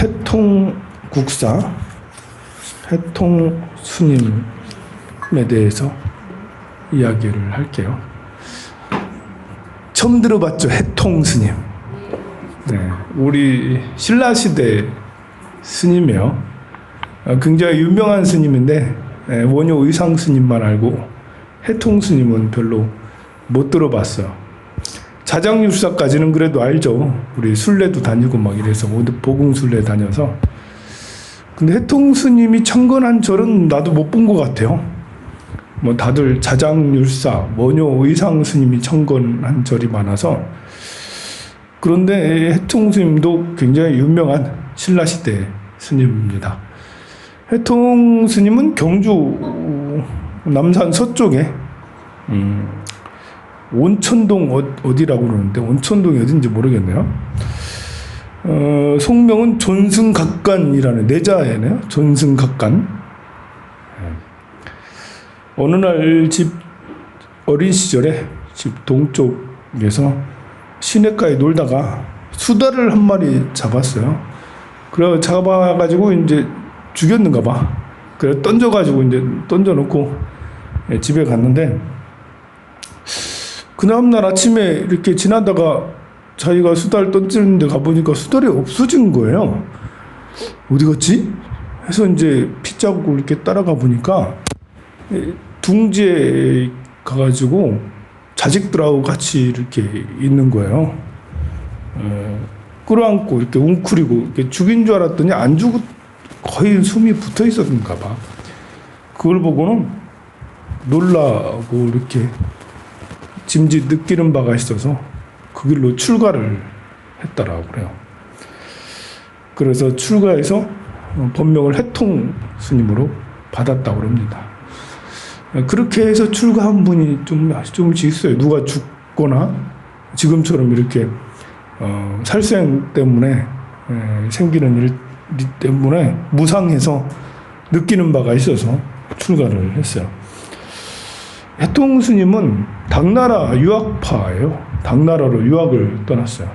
해통국사, 해통스님에 대해서 이야기를 할게요. 처음 들어봤죠? 해통스님. 네, 우리 신라시대 스님이에요. 굉장히 유명한 스님인데 원효 의상 스님만 알고 해통스님은 별로 못 들어봤어요. 자장율사까지는 그래도 알죠. 우리 순례도 다니고 막 이래서 보궁순례 다녀서. 근데 해통스님이 창건한 절은 나도 못 본 것 같아요. 뭐 다들 자장율사, 원효 의상 스님이 창건한 절이 많아서. 그런데 해통스님도 굉장히 유명한 신라시대 스님입니다. 해통스님은 경주 남산 서쪽에 온천동 어디라고 그러는데 온천동이 어딘지 모르겠네요. 속명은 존승각간이라는 내자예요. 존승각간. 어느 날 어린 시절에 집 동쪽에서 시냇가에 놀다가 수달을 한 마리 잡았어요. 그래 잡아가지고 이제 죽였는가 봐. 그래 던져가지고 이제 던져놓고 집에 갔는데 그 다음날 아침에 이렇게 지나다가 자기가 수달 던지는 데 가보니까 수달이 없어진 거예요. 어디 갔지? 해서 이제 핏자국을 이렇게 따라가 보니까 둥지에 가가지고 자식들하고 같이 이렇게 있는 거예요. 끌어안고 이렇게 웅크리고 이렇게 죽인 줄 알았더니 안 죽고 거의 숨이 붙어 있었는가 봐. 그걸 보고는 놀라고 이렇게 짐짓 느끼는 바가 있어서 그 길로 출가를 했다라고 그래요. 그래서 출가해서 본명을 해통 스님으로 받았다고 합니다. 그렇게 해서 출가한 분이 좀씩 있어요. 누가 죽거나 지금처럼 이렇게 살생 때문에 생기는 일 때문에 무상해서 느끼는 바가 있어서 출가를 했어요. 해통 스님은 당나라 유학파예요. 당나라로 유학을 떠났어요.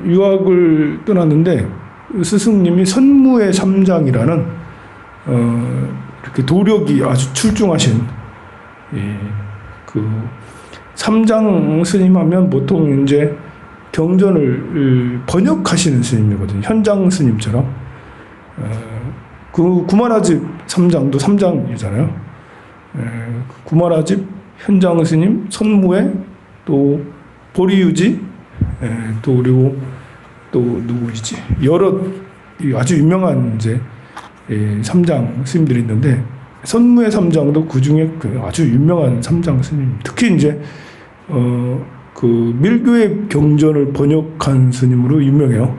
유학을 떠났는데 스승님이 선무의 삼장이라는 이렇게 도력이 아주 출중하신 그 삼장 스님 하면 보통 이제 경전을 번역하시는 스님이거든요. 현장 스님처럼. 그 구마라집 삼장도 삼장이잖아요. 구마라집 현장 스님, 선무회, 또 보리유지, 또 그리고 또 누구이지? 여러 아주 유명한 이제 삼장 스님들이 있는데 선무회 삼장도 그 중에 아주 유명한 삼장 스님. 특히 이제 그 밀교의 경전을 번역한 스님으로 유명해요.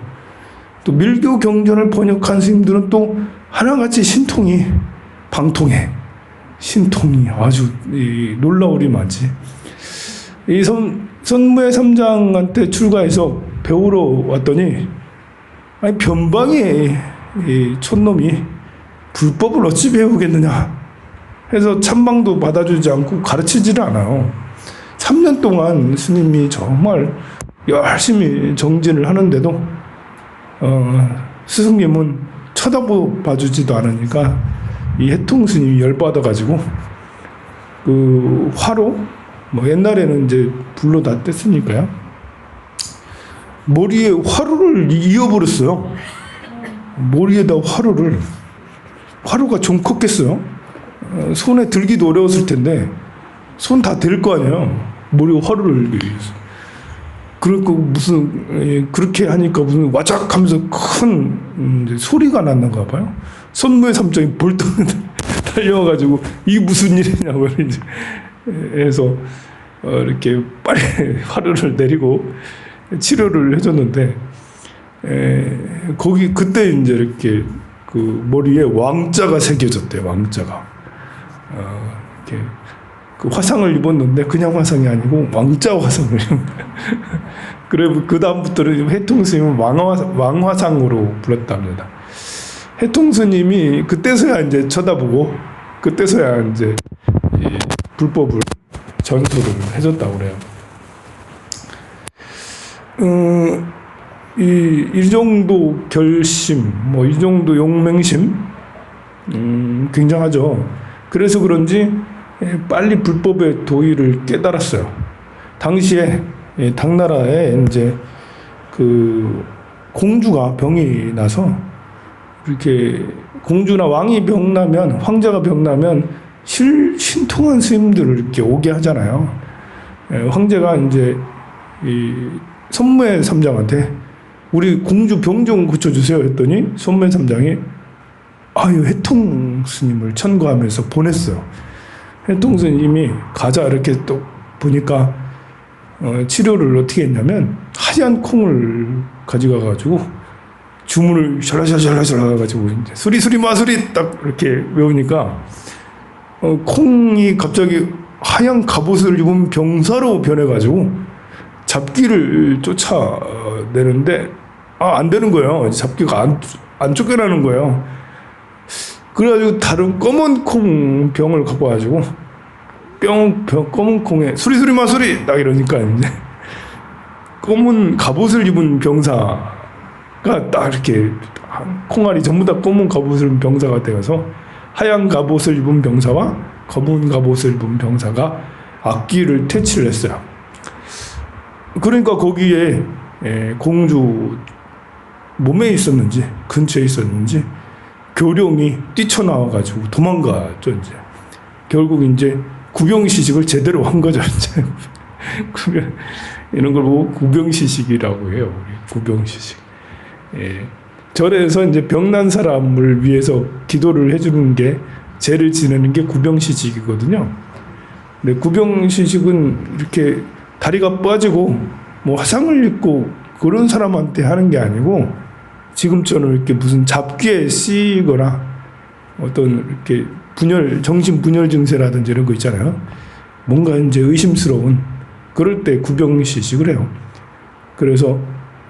또 밀교 경전을 번역한 스님들은 또 하나같이 신통이 방통해. 신통이 아주 놀라울이 많지. 이 선무의 삼장한테 출가해서 배우러 왔더니 아니 변방의 이 촌놈이 불법을 어찌 배우겠느냐 해서 참방도 받아주지 않고 가르치지를 않아요. 3년 동안 스님이 정말 열심히 정진을 하는데도 스승님은 쳐다봐주지도 않으니까 이 해통 스님이 열받아가지고 그 화로 뭐 옛날에는 이제 불로 다 뗐으니까요. 머리에 화로를 이어버렸어요. 머리에다 화로가 좀 컸겠어요. 손에 들기도 어려웠을 텐데 손 다 될 거 아니에요. 머리에 화로를 그리고 무슨 그렇게 하니까 무슨 와작 하면서 큰 소리가 났는가 봐요. 선무의 삼장이 벌떡 달려와가지고 이게 무슨 일이냐고 해서 이렇게 빨리 화로를 내리고 치료를 해줬는데 거기 그때 이제 이렇게 그 머리에 왕자가 새겨졌대요. 왕자가 이렇게 그 화상을 입었는데 그냥 화상이 아니고 왕자 화상을 그래 그 다음부터는 해통 스님은 왕화상으로 불렀답니다. 해통 스님이 그때서야 이제 쳐다보고 그때서야 이제 이 불법을 전수를 해줬다고 그래요. 이 정도 결심, 뭐 이 정도 용맹심, 굉장하죠. 그래서 그런지 빨리 불법의 도의를 깨달았어요. 당시에 당나라에 이제 그 공주가 병이 나서 이렇게 공주나 왕이 병나면 황제가 병나면 신통한 스님들을 이렇게 오게 하잖아요. 황제가 이제 이 선무의 삼장한테 우리 공주 병 좀 고쳐주세요 했더니 선무의 삼장이 아유 해통 스님을 천거하면서 보냈어요. 해통 스님이 가자 이렇게 또 보니까 치료를 어떻게 했냐면 하얀 콩을 가져가 가지고 주문을 샬라샬라샬라 가지고 이제 수리 마수리 딱 이렇게 외우니까 콩이 갑자기 하얀 갑옷을 입은 병사로 변해가지고 잡기를 쫓아내는데 안 되는 거예요. 잡기가 안 쫓겨나는 거예요. 그래가지고 다른 검은 콩 병을 갖고 와가지고 검은 콩에 수리 마수리 딱 이러니까 이제 검은 갑옷을 입은 병사가 딱 이렇게 콩알이 전부 다 검은 갑옷을 입은 병사가 되어서 하얀 갑옷을 입은 병사와 검은 갑옷을 입은 병사가 악기를 퇴치를 했어요. 그러니까 거기에 공주 몸에 있었는지 근처에 있었는지 교룡이 뛰쳐나와가지고 도망가죠. 이제 결국 이제 구병시식을 제대로 한 거죠. 이제 이런 걸 보고 구병시식이라고 해요. 구병시식. 절에서 이제 병난 사람을 위해서 기도를 해주는 게 제를 지내는 게 구병시식이거든요. 근데 구병시식은 이렇게 다리가 빠지고 뭐 화상을 입고 그런 사람한테 하는 게 아니고 지금처럼 이렇게 무슨 잡기에 씌거나 어떤 이렇게 정신 분열 증세라든지 이런 거 있잖아요. 뭔가 이제 의심스러운 그럴 때 구병시식을 해요. 그래서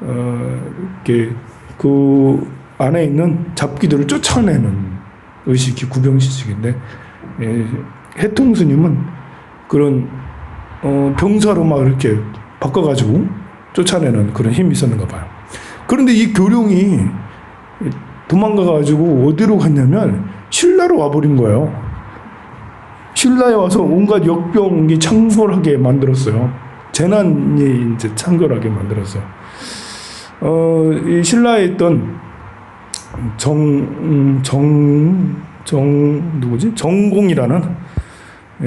이렇게 그 안에 있는 잡기들을 쫓아내는 의식이 구병시식인데 해통 스님은 그런 병사로 막 이렇게 바꿔가지고 쫓아내는 그런 힘이 있었는가 봐요. 그런데 이 교룡이 도망가가지고 어디로 갔냐면 신라로 와버린 거예요. 신라에 와서 온갖 역병이 창궐하게 만들었어요. 재난이 이제 창궐하게 만들었어요. 이 신라에 있던 정공이라는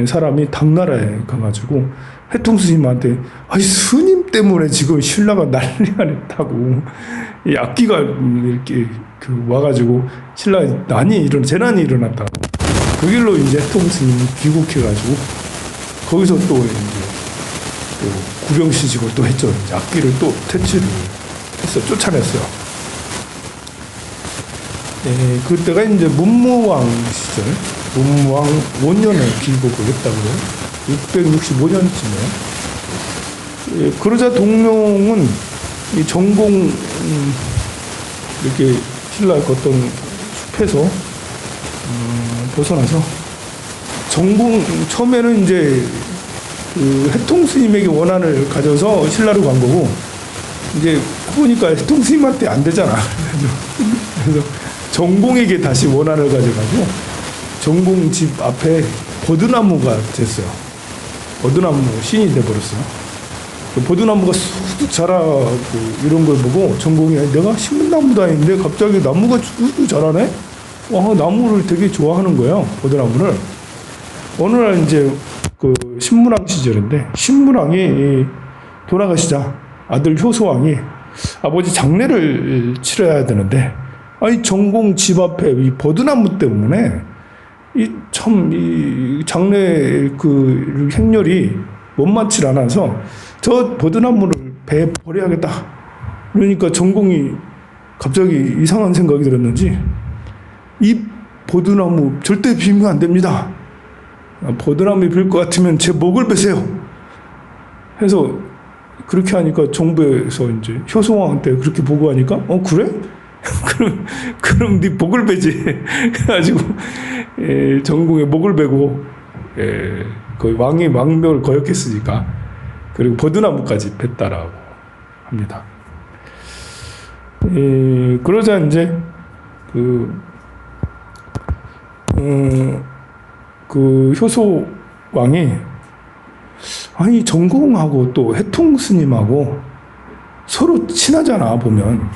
사람이 당나라에 가가지고 해통 스님한테 아니 스님 때문에 지금 신라가 난리가 났다고 이 악기가 이렇게 와가지고 신라에 재난이 일어났다. 그 길로 이제 해통 스님이 귀국해가지고 거기서 또 이제 구병시식을 또 했죠. 이제 악기를 또 퇴치를 해서 쫓아냈어요. 그때가 이제 문무왕 시절, 문무왕 5년에 귀국을 했다고요. 665년쯤에. 그러자 동명은 이 정공 이렇게 신라의 어떤 숲에서 벗어나서 처음에는 이제 그 해통 스님에게 원한을 가져서 신라로 간 거고 이제 보니까 해통 스님한테 안 되잖아. 그래서 정공에게 다시 원한을 가져가지고 정공 집 앞에 버드나무가 됐어요. 버드나무 신이 돼버렸어요. 버드나무가 쑥쑥 자라고 이런 걸 보고 정공이 내가 신문나무도 아닌데 갑자기 나무가 쑥쑥 자라네? 나무를 되게 좋아하는 거예요. 버드나무를. 어느 날 이제 그 신문왕 시절인데 신문왕이 돌아가시자 아들 효소왕이 아버지 장례를 치러야 되는데 아니 정공 집 앞에 이 버드나무 때문에 이 장례 그 행렬이 원만치 않아서 저 버드나무를 배에 버려야겠다. 그러니까 정공이 갑자기 이상한 생각이 들었는지 이 버드나무 절대 비면 안 됩니다. 버드나무에 빌 것 같으면 제 목을 베세요. 해서 그렇게 하니까 정부에서 이제 효소왕한테 그렇게 보고하니까 그래? 그럼 네 목을 베지. 그래가지고 정공의 목을 베고 거의 왕이 왕명을 거역했으니까 그리고 버드나무까지 뱄다라고 합니다. 그러자 이제 그 효소 왕이 아니 정공하고 또 해통 스님하고 서로 친하잖아 보면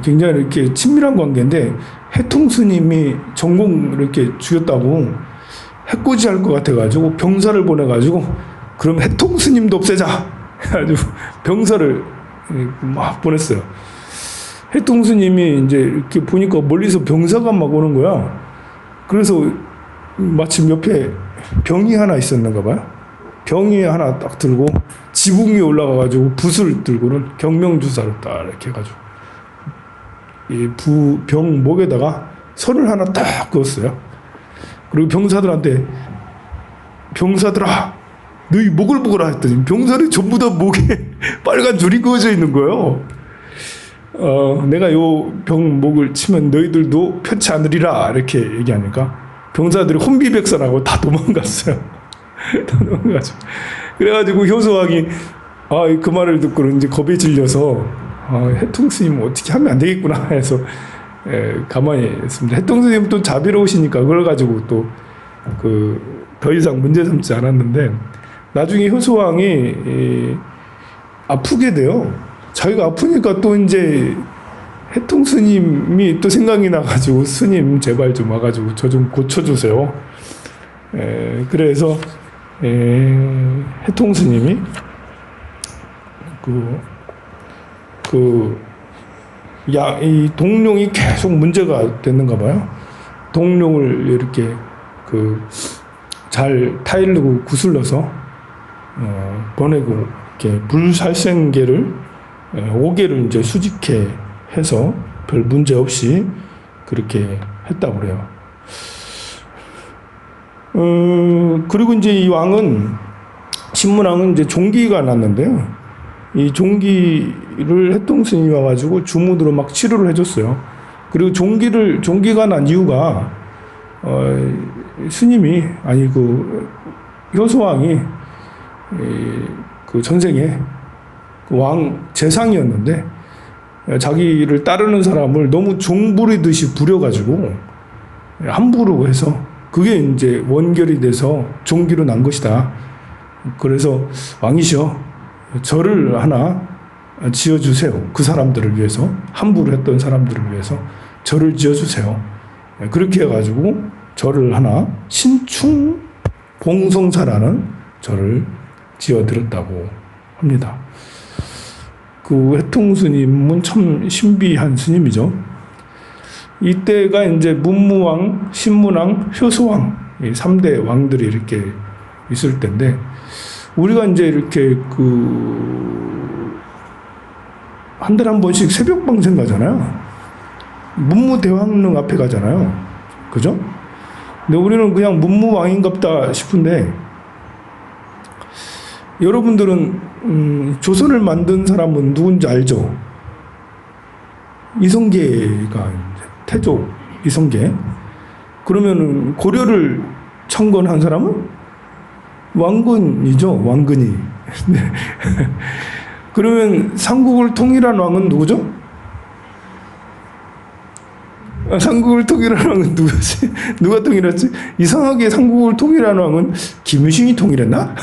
굉장히 이렇게 친밀한 관계인데 해통 스님이 정공 이렇게 죽였다고 해코지 할 것 같아가지고 병사를 보내가지고 그럼 해통 스님도 없애자 해가지고 병사를 막 보냈어요. 해통 스님이 이제 이렇게 보니까 멀리서 병사가 막 오는 거야. 그래서 마침 옆에 병이 하나 있었는가 봐요. 병이 하나 딱 들고 지붕 위에 올라가가지고 붓을 들고는 경명주사를 딱 이렇게 해가지고 이 병 목에다가 설을 하나 딱 그었어요. 그리고 병사들한테 병사들아 너희 목을 보거라 했더니 병사들이 전부 다 목에 빨간 줄이 그어져 있는 거예요. 내가 요 병 목을 치면 너희들도 편치 않으리라 이렇게 얘기하니까 병사들이 혼비백산하고 다 도망갔어요. 다 도망가지고 그래가지고 효소왕이 그 말을 듣고 이제 겁에 질려서 해통 스님 어떻게 하면 안 되겠구나 해서 가만히 있습니다. 해통 스님 또 자비로우시니까 그걸 가지고 또 더 이상 문제 삼지 않았는데 나중에 효소왕이 아프게 돼요. 자기가 아프니까 또 이제 해통 스님이 또 생각이 나가지고 스님 제발 좀 와가지고 저 좀 고쳐주세요. 그래서 해통 스님이 이 동룡이 계속 문제가 됐는가 봐요. 동룡을 이렇게 잘 타일르고 구슬러서 보내고 이렇게 불살생계를 5개를 이제 수직해 해서 별 문제 없이 그렇게 했다고 그래요. 그리고 이제 이 왕은 신문왕은 이제 종기가 났는데요. 이 종기를 해통 스님이 와가지고 주문으로 막 치료를 해줬어요. 그리고 종기가 난 이유가 스님이 아니 효소왕이 그 전생에 왕 재상이었는데 자기를 따르는 사람을 너무 종부리듯이 부려가지고 함부로 해서 그게 이제 원결이 돼서 종기로 난 것이다. 그래서 왕이시여 절을 하나 지어주세요. 그 사람들을 위해서 함부로 했던 사람들을 위해서 절을 지어주세요. 그렇게 해가지고 절을 하나 신충 봉성사라는 절을 지어드렸다고 합니다. 그 해통 스님은 참 신비한 스님이죠. 이때가 이제 문무왕, 신문왕, 효소왕 이 3대 왕들이 이렇게 있을 때인데 우리가 이제 이렇게 한 달에 한 번씩 새벽 방생 가잖아요. 문무대왕릉 앞에 가잖아요. 그죠? 근데 우리는 그냥 문무왕인갑다 싶은데 여러분들은 조선을 만든 사람은 누군지 알죠? 이성계가 태조 이성계. 그러면은 고려를 창건한 사람은 왕건이죠. 왕건이. 그러면 삼국을 통일한 왕은 누구죠? 삼국을 통일한 왕은 누구지? 누가 통일했지? 이상하게 삼국을 통일한 왕은 김유신이 통일했나?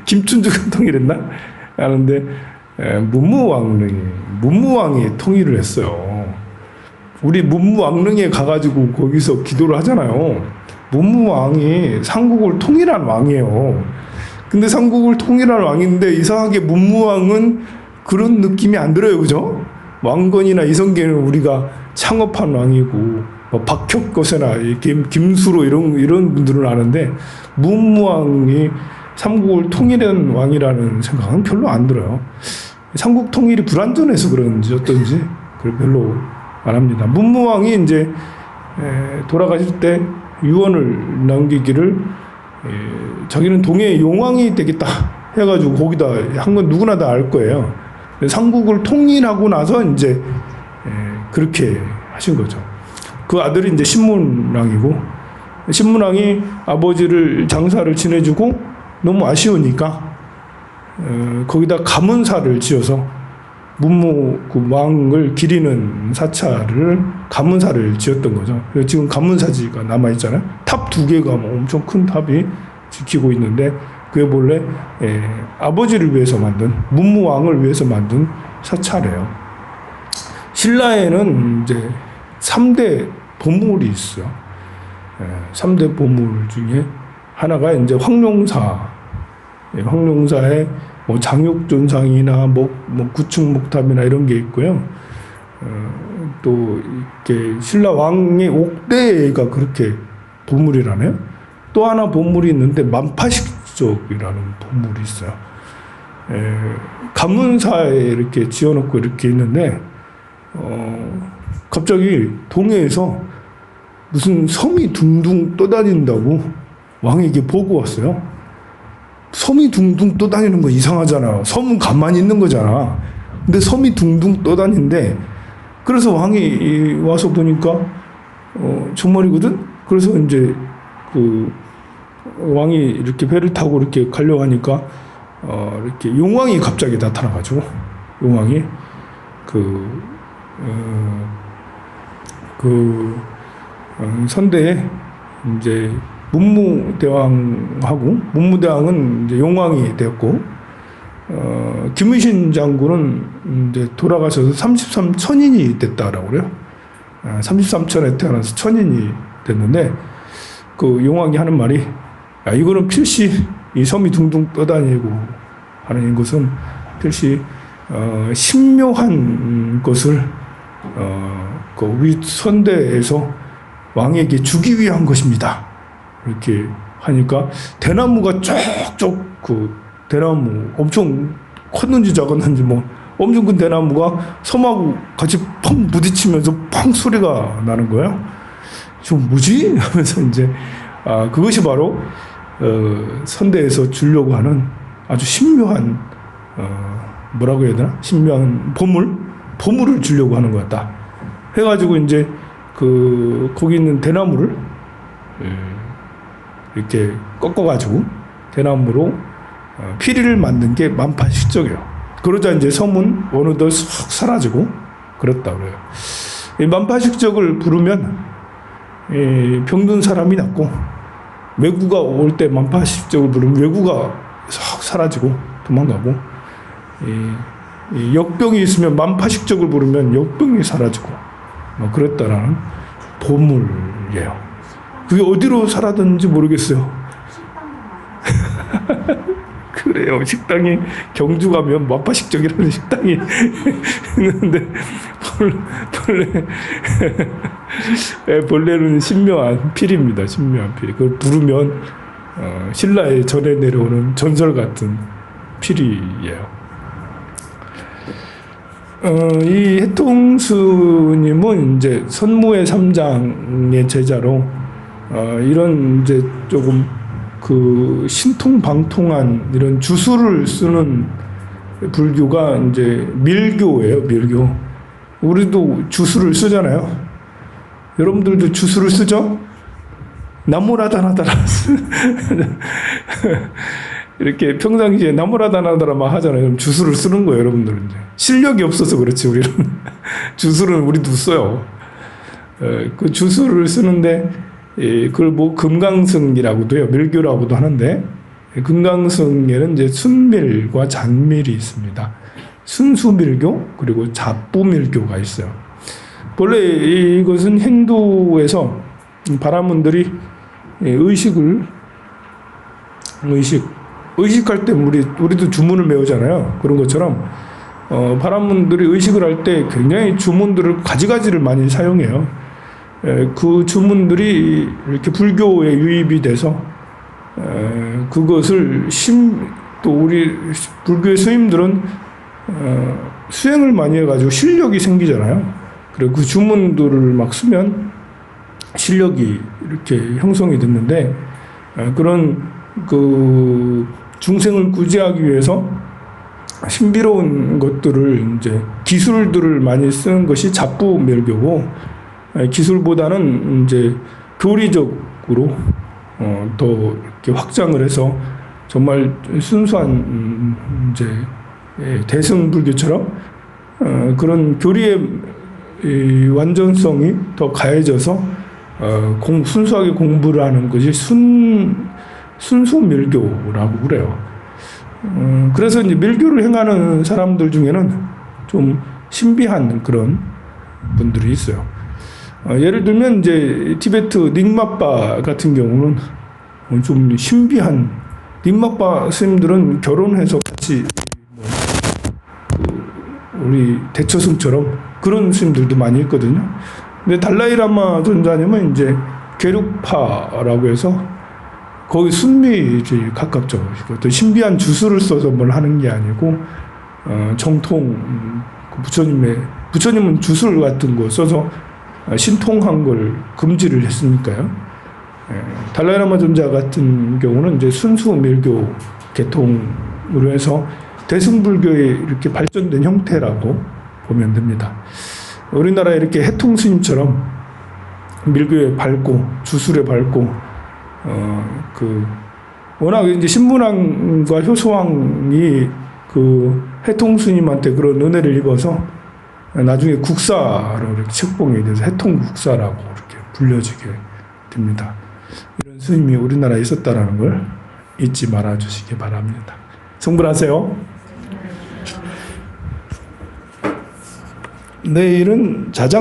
김춘주가 통일했나? 하는데 문무왕이 통일을 했어요. 우리 문무왕릉에 가가지고 거기서 기도를 하잖아요. 문무왕이 삼국을 통일한 왕이에요. 근데 삼국을 통일한 왕인데 이상하게 문무왕은 그런 느낌이 안 들어요. 그죠? 왕건이나 이성계는 우리가 창업한 왕이고 뭐 박혁거세나 김수로 이런 분들은 아는데 문무왕이 삼국을 통일한 왕이라는 생각은 별로 안 들어요. 삼국 통일이 불완전해서 그런지 어떤지 그걸 별로 안 합니다. 문무왕이 이제 돌아가실 때 유언을 남기기를 자기는 동해 용왕이 되겠다 해가지고 거기다 한 건 누구나 다 알 거예요. 삼국을 통일하고 나서 이제 그렇게 하신 거죠. 그 아들이 이제 신문왕이고 신문왕이 아버지를 장사를 지내주고 너무 아쉬우니까 거기다 가문사를 지어서 문무 그 왕을 기리는 사찰을 가문사를 지었던 거죠. 그래서 지금 가문사지가 남아 있잖아요. 탑 두 개가 뭐 엄청 큰 탑이 지키고 있는데 그게 본래 아버지를 위해서 만든 문무 왕을 위해서 만든 사찰이에요. 신라에는 이제 3대 보물이 있어요. 3대 보물 중에 하나가 이제 황룡사. 황룡사에 뭐 장육존상이나 뭐 구축목탑이나 이런 게 있고요. 또 이렇게 신라 왕의 옥대가 그렇게 보물이라네요. 또 하나 보물이 있는데 만파식적이라는 보물이 있어요. 가문사에 이렇게 지어놓고 이렇게 있는데 갑자기 동해에서 무슨 섬이 둥둥 떠다닌다고 왕에게 보고 왔어요. 섬이 둥둥 떠다니는 거 이상하잖아. 섬은 가만히 있는 거잖아. 근데 섬이 둥둥 떠다니는데 그래서 왕이 와서 보니까 정말이거든. 그래서 이제 그 왕이 이렇게 배를 타고 이렇게 가려고 하니까 이렇게 용왕이 갑자기 나타나가지고 용왕이 선대에 이제 문무대왕은 이제 용왕이 되었고, 김의신 장군은 이제 돌아가셔서 33천인이 됐다라고 그래요. 33천에 태어나서 천인이 됐는데, 그 용왕이 하는 말이, 야, 이거는 필시 이 섬이 둥둥 떠다니고 하는 것은 필시, 신묘한 것을, 그 우리 선대에서 왕에게 주기 위한 것입니다. 이렇게 하니까 대나무가 쪽쪽 그 대나무 엄청 컸는지 작았는지 뭐 엄청 큰 대나무가 섬하고 같이 펑 부딪히면서 펑 소리가 나는 거예요. 좀 뭐지? 하면서 이제 그것이 바로 선대에서 주려고 하는 아주 신묘한 뭐라고 해야 되나? 신묘한 보물을 주려고 하는 것 같다. 해가지고 이제 거기 있는 대나무를 이렇게 꺾어가지고 대나무로 피리를 만든 게 만파식적이에요. 그러자 이제 섬은 어느덧 쑥 사라지고 그랬다 그래요. 이 만파식적을 부르면 병든 사람이 낫고 외구가 올 때 만파식적을 부르면 외구가 싹 사라지고 도망가고 이 역병이 있으면 만파식적을 부르면 역병이 사라지고 뭐 그랬다라는 보물이에요. 그게 어디로 살았는지 모르겠어요. 그래요. 식당이 경주 가면 만파식적이라는 식당이 있는데 본래는 신묘한 필입니다. 신묘한 필. 그걸 부르면 신라에 전해 내려오는 전설 같은 필이에요. 이 해통스님은 이제 선무의 3장의 제자로 이런 이제 조금 그 신통방통한 이런 주술을 쓰는 불교가 이제 밀교예요, 밀교. 우리도 주술을 쓰잖아요. 여러분들도 주술을 쓰죠? 나무라다나다라 이렇게 평상시에 나무라다나다라 막 하잖아요. 그럼 주술을 쓰는 거예요, 여러분들은. 이제. 실력이 없어서 그렇지, 우리는. 주술은 우리도 써요. 그 주술을 쓰는데, 그걸 뭐 금강승이라고도 해요. 밀교라고도 하는데, 금강승에는 이제 순밀과 잔밀이 있습니다. 순수밀교, 그리고 잡부밀교가 있어요. 원래 이것은 힌두에서 바라문들이 의식할 때 우리도 주문을 외우잖아요. 그런 것처럼 바라문들이 의식을 할 때 굉장히 주문들을 가지가지를 많이 사용해요. 그 주문들이 이렇게 불교에 유입이 돼서 그것을 또 우리 불교의 스님들은 수행을 많이 해가지고 실력이 생기잖아요. 그리고 그 주문들을 막 쓰면 실력이 이렇게 형성이 됐는데 그런 그 중생을 구제하기 위해서 신비로운 것들을 이제 기술들을 많이 쓰는 것이 잡부멸교고 기술보다는 이제 교리적으로 더 이렇게 확장을 해서 정말 순수한 이제 대승불교처럼 그런 교리의 이 완전성이 더 가해져서 순수하게 공부를 하는 것이 순수 밀교라고 그래요. 그래서 이제 밀교를 행하는 사람들 중에는 좀 신비한 그런 분들이 있어요. 예를 들면 이제 티베트 닉마빠 같은 경우는 좀 신비한, 닉마빠 스님들은 결혼해서 같이 우리 대처승처럼 그런 스님들도 많이 있거든요. 근데 달라이라마 존자님은 이제 게룩파라고 해서 거기 순미주의 가깝죠. 어떤 신비한 주술을 써서 뭘 하는 게 아니고 정통 부처님은 주술 같은 거 써서 신통한 걸 금지를 했으니까요. 달라이라마 존자 같은 경우는 이제 순수 밀교 계통으로 해서 대승불교의 이렇게 발전된 형태라고 보면 됩니다. 우리나라 이렇게 해통 스님처럼 밀교에 밝고 주술에 밝고 워낙 이제 신문왕과 효소왕이 그 해통 스님한테 그런 은혜를 입어서 나중에 국사로 이렇게 책봉이 돼서 해통 국사라고 이렇게 불려지게 됩니다. 이런 스님이 우리나라에 있었다라는 걸 잊지 말아 주시기 바랍니다. 성불하세요. 내일은 자장